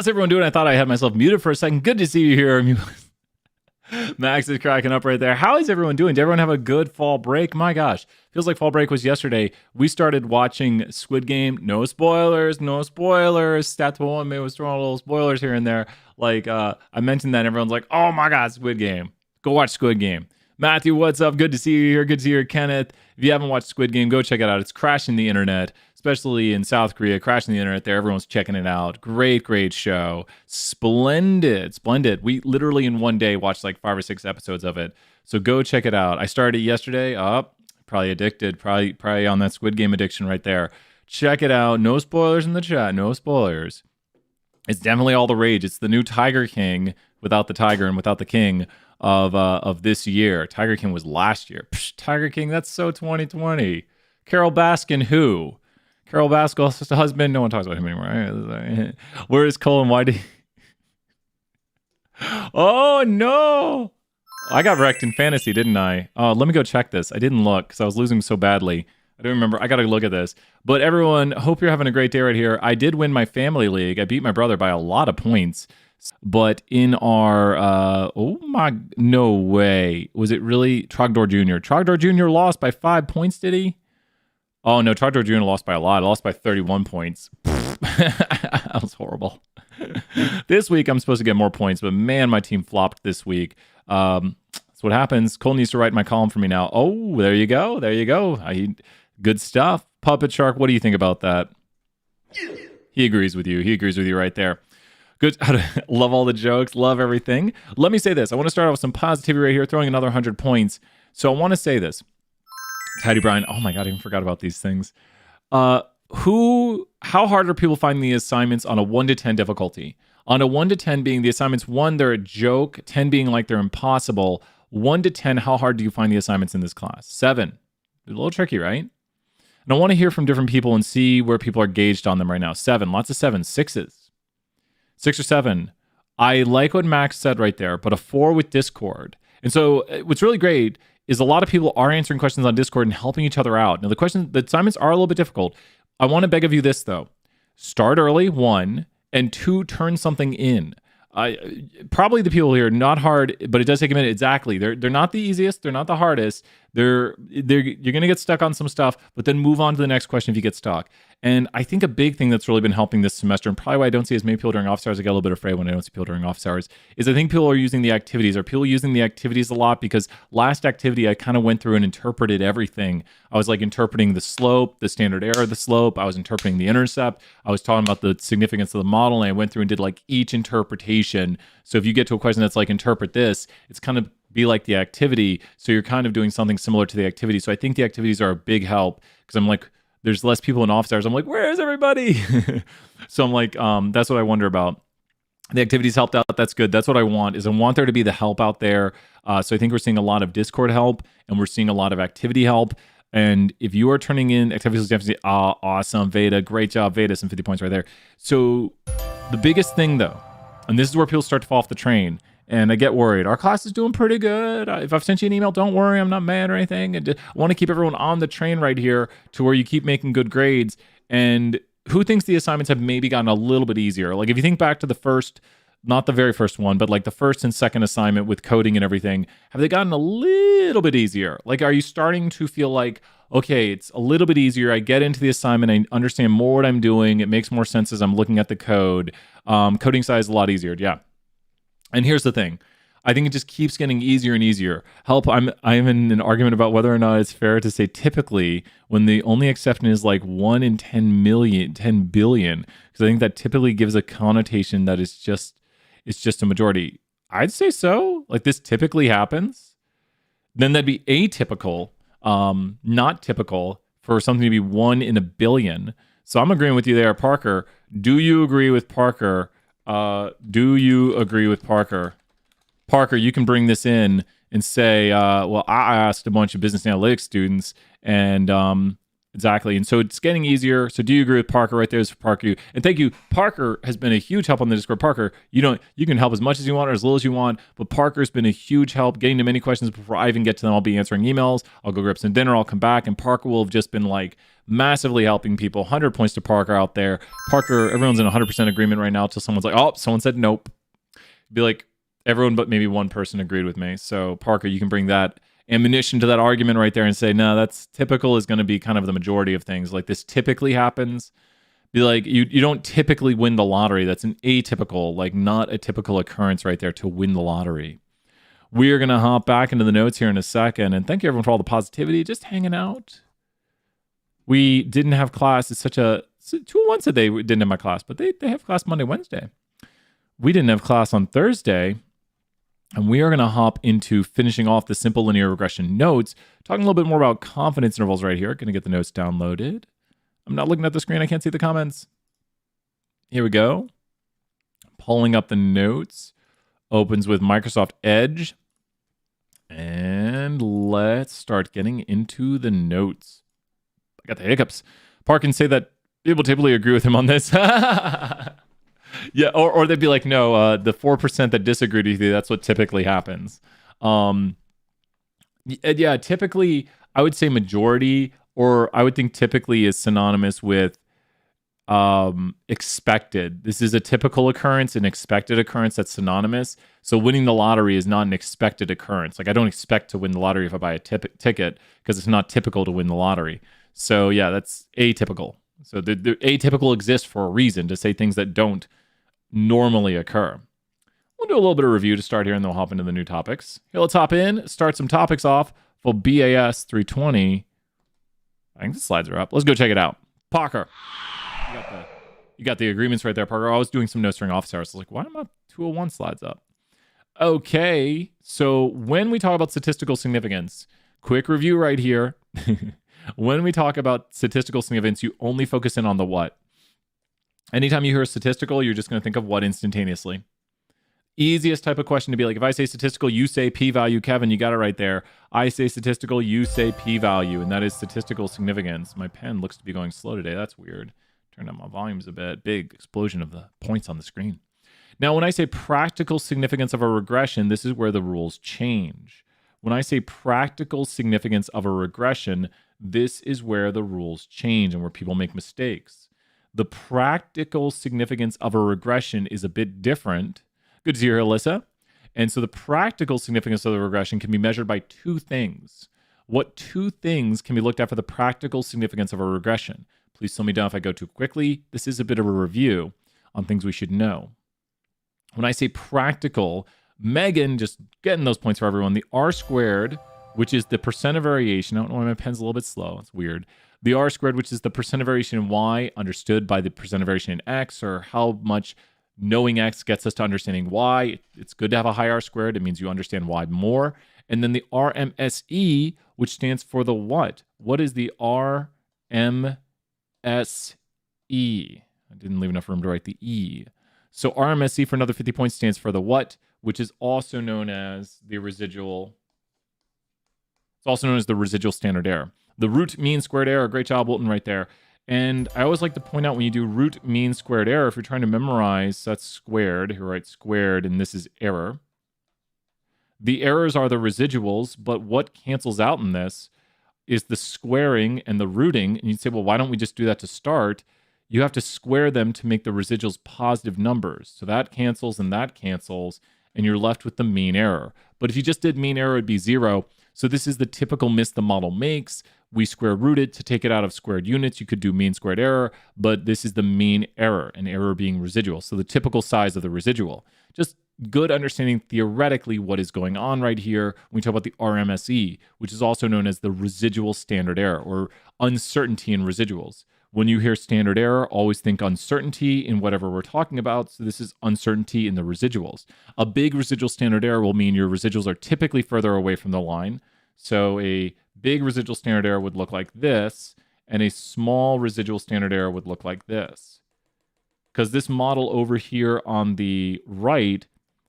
How's everyone doing? I thought I had myself muted for a second. Good to see you here. Max is cracking up right there. How is everyone doing? Did everyone have a good fall break? My gosh, feels like fall break was yesterday. We started watching Squid Game. No spoilers, no spoilers. Statistical maybe was throwing little spoilers here and there. Like I mentioned that, and everyone's like, "Oh my God, Squid Game! Go watch Squid Game." Matthew, what's up? Good to see you here. Good to see you, Kenneth. If you haven't watched Squid Game, go check it out. It's crashing the internet, especially in South Korea. Crashing the internet there. Everyone's checking it out. Great, great show. Splendid, splendid. We literally in one day watched like 5 or 6 episodes of it. So go check it out. I started it yesterday. Probably addicted. Probably on that Squid Game addiction right there. Check it out. No spoilers in the chat. No spoilers. It's definitely all the rage. It's the new Tiger King without the tiger and without the king of this year. Tiger King was last year. Psh, Tiger King, that's so 2020. Carol Baskin, who? Carol Baskin's husband. No one talks about him anymore. Where is Cole and why did he... Oh, no. I got wrecked in fantasy, didn't I? Let me go check this. I didn't look because I was losing so badly. I don't remember. I got to look at this. But everyone, hope you're having a great day right here. I did win my family league. I beat my brother by a lot of points. But in our, no way. Was it really Trogdor Jr.? Trogdor Jr. lost by 5 points, did he? Oh, no, Trogdor Jr. lost by a lot. I lost by 31 points. That was horrible. This week, I'm supposed to get more points, but man, my team flopped this week. That's what happens. Cole needs to write my column for me now. Oh, there you go. There you go. Good stuff. Puppet Shark, what do you think about that? He agrees with you. He agrees with you right there. Good. Love all the jokes. Love everything. Let me say this. I want to start off with some positivity right here, throwing another 100 points. So I want to say this. Tidy Brian. Oh my God, I even forgot about these things. How hard are people finding the assignments on a 1 to 10 difficulty? On a 1 to 10 being the assignments 1, they're a joke. 10 being like they're impossible. 1 to 10, how hard do you find the assignments in this class? 7. A little tricky, right? And I want to hear from different people and see where people are gauged on them right now. 7, lots of 7s. 6s. 6 or 7. I like what Max said right there, but a 4 with Discord. And so what's really great is a lot of people are answering questions on Discord and helping each other out. Now, the assignments are a little bit difficult. I want to beg of you this, though. Start early, 1, and 2, turn something in. Probably the people here, not hard, but it does take a minute. Exactly. They're not the easiest. They're not the hardest. You're going to get stuck on some stuff, but then move on to the next question if you get stuck. And I think a big thing that's really been helping this semester, and probably why I don't see as many people during office hours, I get a little bit afraid when I don't see people during office hours, is I think people are using the activities. Are people using the activities a lot? Because last activity, I kind of went through and interpreted everything. I was like interpreting the slope, the standard error of the slope. I was interpreting the intercept. I was talking about the significance of the model, and I went through and did like each interpretation. So if you get to a question that's like interpret this, it's kind of be like the activity. So you're kind of doing something similar to the activity. So I think the activities are a big help because I'm like, there's less people in office hours. I'm like, where is everybody? So I'm like, that's what I wonder about. The activities helped out. That's good. That's what I want, is I want there to be the help out there. So I think we're seeing a lot of Discord help and we're seeing a lot of activity help. And if you are turning in activities, definitely, awesome, Veda. Great job, Veda. Some 50 points right there. So the biggest thing though, and this is where people start to fall off the train, and I get worried. Our class is doing pretty good. If I've sent you an email, don't worry. I'm not mad or anything. I want to keep everyone on the train right here to where you keep making good grades. And who thinks the assignments have maybe gotten a little bit easier? Like if you think back to the first, not the very first one, but like the first and second assignment with coding and everything, have they gotten a little bit easier? Like, are you starting to feel like, okay, it's a little bit easier. I get into the assignment. I understand more what I'm doing. It makes more sense as I'm looking at the code. Coding side is a lot easier. Yeah. And here's the thing. I think it just keeps getting easier and easier. I'm in an argument about whether or not it's fair to say typically when the only exception is like 1 in 10 billion, because I think that typically gives a connotation that it's just a majority. I'd say so. Like this typically happens. Then that'd be atypical, not typical for something to be 1 in a billion. So I'm agreeing with you there, Parker. Do you agree with Parker? Parker, you can bring this in and say, well, I asked a bunch of business analytics students and exactly. And so it's getting easier. So do you agree with Parker right there? Is for Parker. And thank you. Parker has been a huge help on the Discord. Parker, you can help as much as you want or as little as you want, but Parker's been a huge help getting to many questions before I even get to them. I'll be answering emails. I'll go grab some dinner. I'll come back and Parker will have just been like massively helping people. 100 points to Parker out there. Parker, everyone's in 100% agreement right now until someone's like, oh, someone said nope. Be like, everyone but maybe one person agreed with me. So Parker, you can bring that ammunition to that argument right there and say, no, that's typical is going to be kind of the majority of things. Like this typically happens. Be like, you don't typically win the lottery. That's an atypical, like not a typical occurrence right there to win the lottery. We are going to hop back into the notes here in a second. And thank you everyone for all the positivity, just hanging out. We didn't have class. It's such a 201 said they didn't have my class, but they have class Monday, Wednesday. We didn't have class on Thursday. And we are going to hop into finishing off the simple linear regression notes, talking a little bit more about confidence intervals right here. Going to get the notes downloaded. I'm not looking at the screen. I can't see the comments. Here we go. Pulling up the notes. Opens with Microsoft Edge. And let's start getting into the notes. I got the hiccups. Park can say that people typically agree with him on this. Yeah, or they'd be like, no, the 4% that disagreed with you, that's what typically happens. Yeah, typically, I would say majority, or I would think typically is synonymous with expected. This is a typical occurrence, an expected occurrence that's synonymous. So winning the lottery is not an expected occurrence. Like I don't expect to win the lottery if I buy a ticket because it's not typical to win the lottery. So yeah, that's atypical. So the atypical exists for a reason, to say things that don't normally occur. We'll do a little bit of review to start here and then we'll hop into the new topics. Here, let's hop in, start some topics off for BAS 320. I think the slides are up. Let's go check it out. Parker. You got the agreements right there, Parker. I was doing some notes during office hours. I was like, why am I 201 slides up? Okay, so when we talk about statistical significance, quick review right here. When we talk about statistical significance, you only focus in on the what. Anytime you hear statistical, you're just going to think of what instantaneously. Easiest type of question to be like, if I say statistical, you say p-value. Kevin, you got it right there. I say statistical, you say p-value, and that is statistical significance. My pen looks to be going slow today. That's weird. Turn down my volumes a bit. Big explosion of the points on the screen. Now, when I say practical significance of a regression, this is where the rules change. When I say practical significance of a regression, this is where the rules change and where people make mistakes. The practical significance of a regression is a bit different. Good to see you here, Alyssa. And so the practical significance of the regression can be measured by two things. What two things can be looked at for the practical significance of a regression? Please slow me down if I go too quickly. This is a bit of a review on things we should know. When I say practical, Megan, just getting those points for everyone, the R squared, which is the percent of variation. I don't know why my pen's a little bit slow. It's weird. The R squared, which is the percent of variation in Y, understood by the percent of variation in X, or how much knowing X gets us to understanding Y. It's good to have a high R squared. It means you understand Y more. And then the RMSE, which stands for the what? What is the RMSE? I didn't leave enough room to write the E. So RMSE for another 50 points stands for the what, which is also known as the residual. It's also known as the residual standard error. The root mean squared error. Great job, Wilton, right there. And I always like to point out when you do root mean squared error, if you're trying to memorize, that's squared. Here, write squared, and this is error. The errors are the residuals, but what cancels out in this is the squaring and the rooting. And you'd say, well, why don't we just do that to start? You have to square them to make the residuals positive numbers. So that cancels, and you're left with the mean error. But if you just did mean error, it'd be 0. So this is the typical miss the model makes. We square root it to take it out of squared units. You could do mean squared error, but this is the mean error, and error being residual. So the typical size of the residual. Just good understanding theoretically what is going on right here when we talk about the RMSE, which is also known as the residual standard error, or uncertainty in residuals. When you hear standard error, always think uncertainty in whatever we're talking about. So this is uncertainty in the residuals. A big residual standard error will mean your residuals are typically further away from the line. So a big residual standard error would look like this, and a small residual standard error would look like this. Because this model over here on the right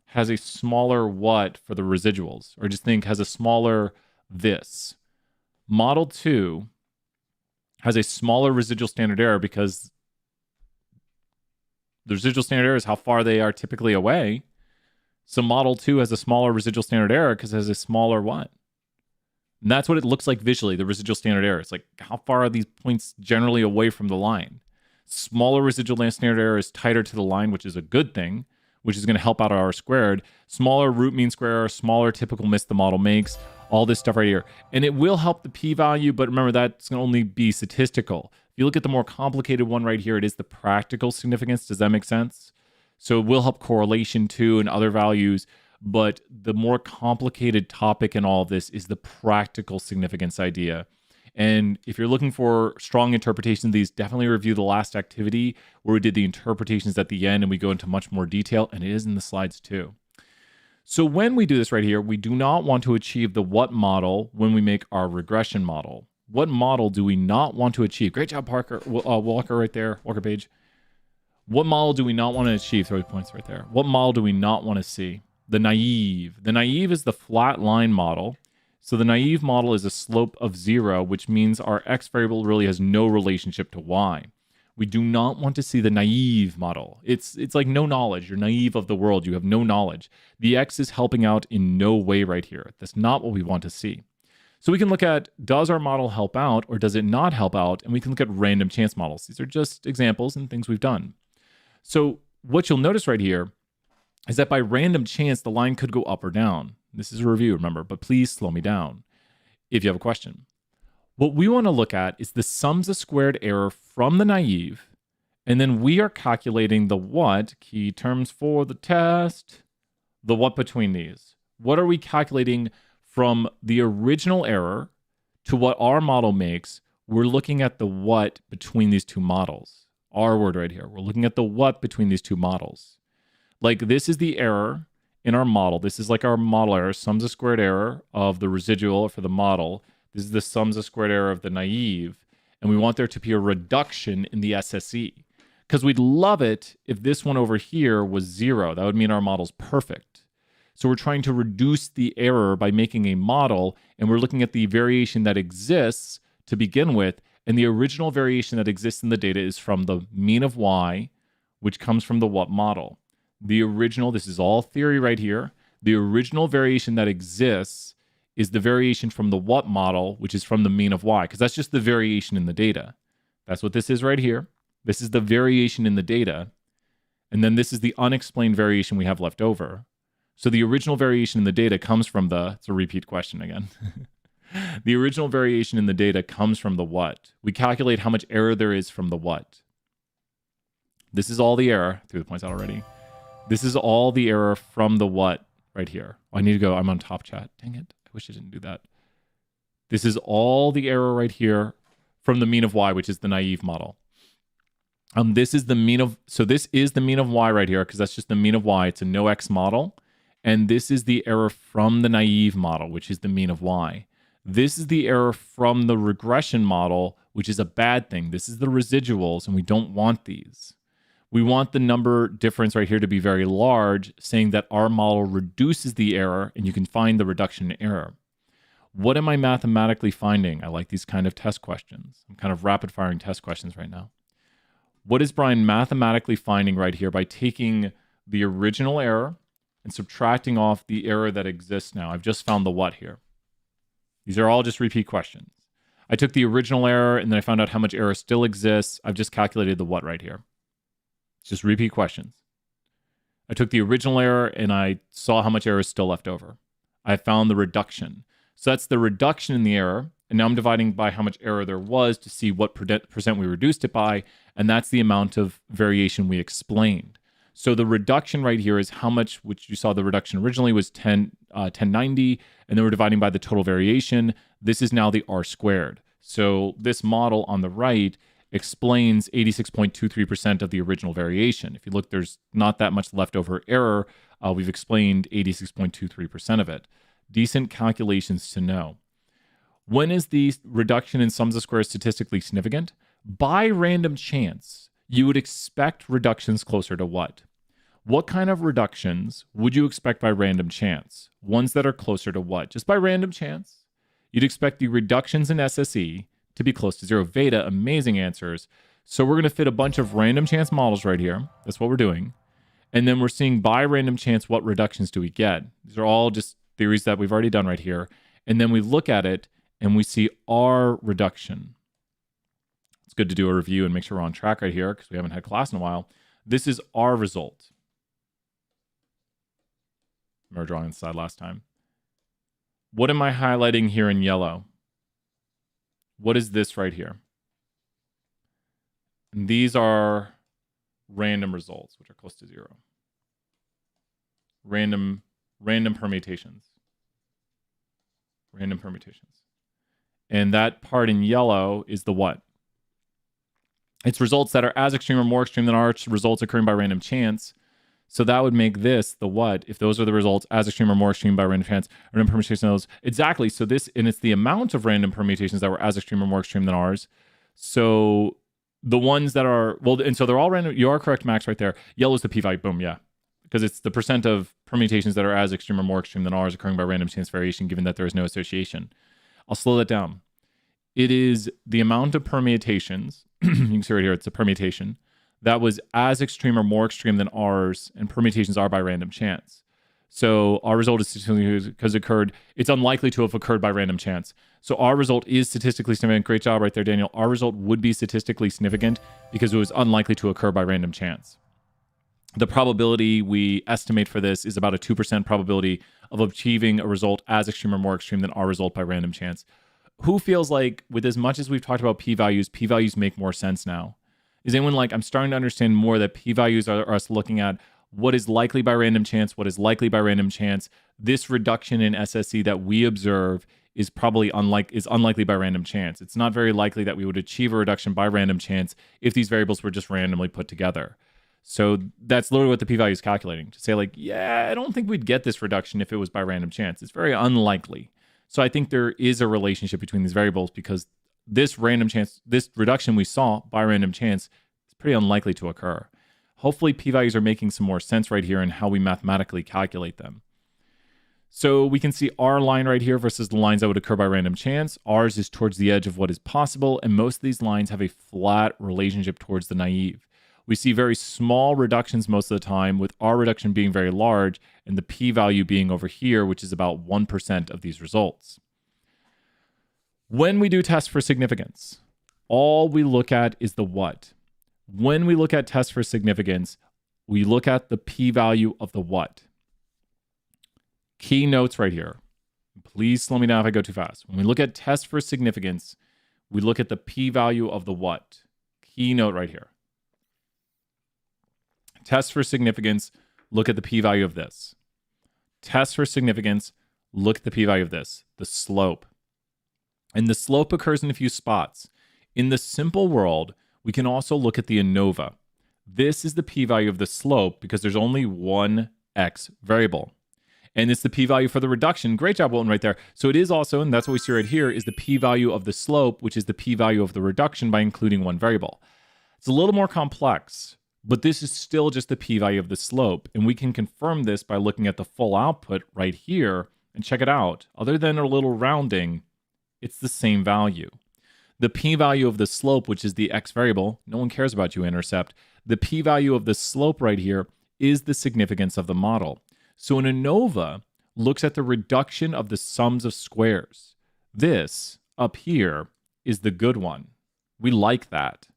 has a smaller what for the residuals, or just think has a smaller this. Model 2 has a smaller residual standard error because the residual standard error is how far they are typically away. So model 2 has a smaller residual standard error because it has a smaller what? And that's what it looks like visually, the residual standard error. It's like, how far are these points generally away from the line? Smaller residual standard error is tighter to the line, which is a good thing, which is going to help out our R squared. Smaller root mean square error, smaller typical miss the model makes, all this stuff right here. And it will help the p-value, but remember, that's going to only be statistical. If you look at the more complicated one right here, it is the practical significance. Does that make sense? So it will help correlation too and other values, but the more complicated topic in all of this is the practical significance idea. And if you're looking for strong interpretation of these, definitely review the last activity where we did the interpretations at the end and we go into much more detail, and it is in the slides too. So when we do this right here, we do not want to achieve the what model when we make our regression model. What model do we not want to achieve? Great job, Parker. Walker right there, Walker Page. What model do we not want to achieve? 3 points right there. What model do we not want to see? The naive. The naive is the flat line model. So the naive model is a slope of 0, which means our x variable really has no relationship to y. We do not want to see the naive model. It's like no knowledge. You're naive of the world. You have no knowledge. The x is helping out in no way right here. That's not what we want to see. So we can look at, does our model help out or does it not help out? And we can look at random chance models. These are just examples and things we've done. So what you'll notice right here is that by random chance, the line could go up or down. This is a review, remember, but please slow me down if you have a question. What we want to look at is the sums of squared error from the naive, and then we are calculating the what, key terms for the test, the what between these. What are we calculating from the original error to what our model makes? We're looking at the what between these two models. Our word right here. We're looking at the what between these two models. Like this is the error in our model. This is like our model error, sums of squared error of the residual for the model. This is the sums of squared error of the naive. And we want there to be a reduction in the SSE. Because we'd love it if this one over here was 0. That would mean our model's perfect. So we're trying to reduce the error by making a model, and we're looking at the variation that exists to begin with. And the original variation that exists in the data is from the mean of y, which comes from the what model. The original, this is all theory right here. The original variation that exists is the variation from the what model, which is from the mean of y, because that's just the variation in the data. That's what this is right here. This is the variation in the data. And then this is the unexplained variation we have left over. So the original variation in the data comes from it's a repeat question again. The original variation in the data comes from the what. We calculate how much error there is from the what. This is all the error. Threw the points out already. This is all the error from the what right here. Oh, I need to go. I'm on top chat. Dang it. I wish I didn't do that. This is all the error right here from the mean of y, which is the naive model. This is the mean of, so this is the mean of y right here, because that's just the mean of y. It's a no x model. And this is the error from the naive model, which is the mean of y. This is the error from the regression model, which is a bad thing. This is the residuals, and we don't want these. We want the number difference right here to be very large, saying that our model reduces the error, and you can find the reduction in error. What am I mathematically finding? I like these kind of test questions. I'm kind of rapid firing test questions right now. What is Brian mathematically finding right here by taking the original error and subtracting off the error that exists now? I've just found the what here. These are all just repeat questions. I took the original error and then I found out how much error still exists. I've just calculated the what right here. It's just repeat questions. I took the original error and I saw how much error is still left over. I found the reduction. So that's the reduction in the error. And now I'm dividing by how much error there was to see what percent we reduced it by. And that's the amount of variation we explained. So the reduction right here is how much, which you saw the reduction originally was 1090, and then we're dividing by the total variation. This is now the R squared. So this model on the right explains 86.23% of the original variation. If you look, there's not that much leftover error. We've explained 86.23% of it. Decent calculations to know. When is the reduction in sums of squares statistically significant? By random chance, you would expect reductions closer to what? What kind of reductions would you expect by random chance? Ones that are closer to what? Just by random chance, you'd expect the reductions in SSE to be close to 0. Veda, amazing answers. So we're going to fit a bunch of random chance models right here. That's what we're doing. And then we're seeing by random chance, what reductions do we get? These are all just theories that we've already done right here. And then we look at it and we see R reduction. It's good to do a review and make sure we're on track right here because we haven't had class in a while. This is our result. Remember drawing the side last time. What am I highlighting here in yellow? What is this right here? And these are random results, which are close to 0. Random permutations. Random permutations. And that part in yellow is the what? It's results that are as extreme or more extreme than our results occurring by random chance. So that would make this the what if those are the results as extreme or more extreme by random chance. Random permutations of those. Exactly. So this, and it's the amount of random permutations that were as extreme or more extreme than ours. So the ones that are, well, and so they're all random. You are correct, Max, right there. Yellow is the p-value. Boom, yeah. Because it's the percent of permutations that are as extreme or more extreme than ours occurring by random chance variation, given that there is no association. I'll slow that down. It is the amount of permutations, you can see right here, it's a permutation, that was as extreme or more extreme than ours, and permutations are by random chance. So our result is statistically because it occurred, it's unlikely to have occurred by random chance. So our result is statistically significant. Great job right there, Daniel. Our result would be statistically significant because it was unlikely to occur by random chance. The probability we estimate for this is about a 2% probability of achieving a result as extreme or more extreme than our result by random chance. Who feels like, with as much as we've talked about p-values make more sense now? Is anyone like, I'm starting to understand more that p-values are us looking at what is likely by random chance, what is likely by random chance. This reduction in SSE that we observe is probably unlikely by random chance. It's not very likely that we would achieve a reduction by random chance if these variables were just randomly put together. So that's literally what the p-value is calculating. To say like, yeah, I don't think we'd get this reduction if it was by random chance. It's very unlikely. So I think there is a relationship between these variables because this reduction we saw by random chance is pretty unlikely to occur. Hopefully p-values are making some more sense right here in how we mathematically calculate them. So we can see our line right here versus the lines that would occur by random chance. Ours is towards the edge of what is possible, and most of these lines have a flat relationship towards the naive. We see very small reductions most of the time, with our reduction being very large and the p-value being over here, which is about 1% of these results. When we do tests for significance, all we look at is the what. When we look at tests for significance, we look at the p-value of the what. Key notes right here. Please slow me down if I go too fast. When we look at tests for significance, we look at the p-value of the what. Key note right here. Tests for significance, look at the p-value of this. Tests for significance, look at the p-value of this, the slope. And the slope occurs in a few spots. In the simple world, we can also look at the ANOVA. This is the p-value of the slope because there's only one x variable. And it's the p-value for the reduction. Great job, Wilton, right there. So it is also, and that's what we see right here, is the p-value of the slope, which is the p-value of the reduction by including one variable. It's a little more complex, but this is still just the p-value of the slope. And we can confirm this by looking at the full output right here and check it out. Other than a little rounding, it's the same value. The p-value of the slope, which is the x variable, no one cares about u-intercept. The p-value of the slope right here is the significance of the model. So an ANOVA looks at the reduction of the sums of squares. This up here is the good one. We like that.